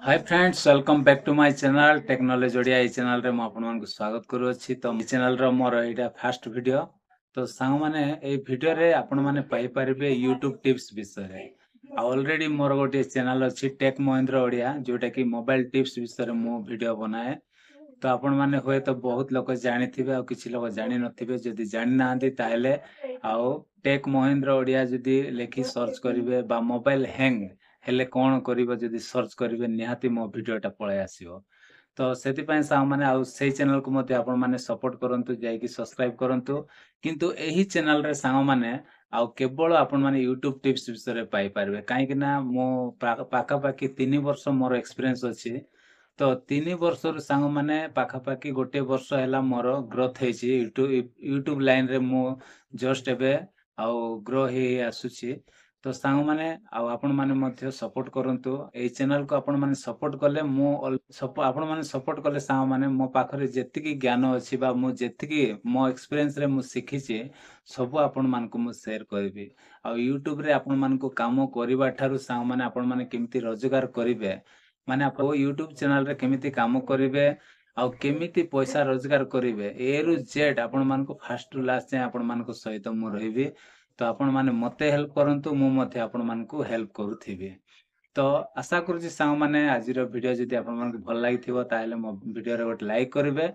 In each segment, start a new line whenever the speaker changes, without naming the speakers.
Hi friends welcome back to my channel technology Odia ए channel रे म आपन को स्वागत करू अछि तो ए चैनल रो मोर एटा फर्स्ट वीडियो तो सांग माने ए वीडियो रे आपन माने पाई परिबे YouTube टिप्स विषय रे ऑलरेडी मोर गोटे चैनल अछि टेक महेंद्र ओडिया जोटा कि मोबाइल टिप्स विषय रे मो वीडियो बनाए तो आपण माने होय तो बहुत लोग जानि थिबे आ किछि लोग जानि नथिबे जदि जानि नांती ताहेले आउ टेक महेंद्र ओडिया जदि लेखि सर्च करिवे बा मोबाइल हैंग हेले कौन करिवे जदि सर्च करिवे निहाती मो वीडियोटा पळे आसीबो तो सेति सांग माने आउ सेही चैनल को मते आपण माने सपोर्ट करंतु जाई कि सब्सक्राइब करंतु किंतु एही चैनल रे सांग माने आउ केवल आपण माने YouTube टिप्स विषय रे पाई पारबे काहे कि ना मो पाखा पाखी 3 वर्ष मोर एक्सपीरियंस अछि तो 3 वर्षर सांग माने पाखा पाखी गोटे वर्ष हैला मोर ग्रोथ हेछि यूट्यूब लाइन रे मो जस्ट एबे आउ ग्रो हे आसुछि तो सांग माने आउ आपण माने मध्य सपोर्ट करंतु ए चैनल को आपण माने सपोर्ट कले मो आपण माने सपोर्ट कले सांग माने मो पाखरे जेतिकी ज्ञान अछि बा मो जेतिकी मो एक्सपीरियंस रे मो सिखिछि सब आपण मान को मो शेयर करबी आ यूट्यूब रे आपण मान को काम करबा ठारू सांग माने आपण माने केमती रोजगार करिवे माने आप यूट्यूब चैनल रे केमिति काम करिवे आ केमिति पैसा रोजगार करिवे ए रु जेड आपण मान को फर्स्ट टू लास्ट जे आपण मान को सहित मु रहिबी तो आपण माने मते हेल्प करंतु मु मते आपण मान को हेल्प करूथिबी तो आशा करूची सांग माने आजिर वीडियो जदि आपण मान को भल लागिथिबो ताहेले मो वीडियो रे गोटे लाइक करिवे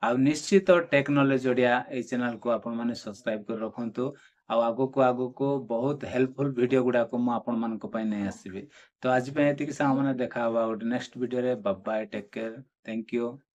आ निश्चित टेक्नोलॉजी ओडिया ए चैनल को आपण माने सब्सक्राइब कर रखंतु आगो को बहुत हेल्पफुल वीडियो गुडा को मु आपण मान को पय नै आसीबी तो आज पे एतिकी सांग माने देखा हबा गोटे नेक्स्ट वीडियो रे bye bye take care thank you.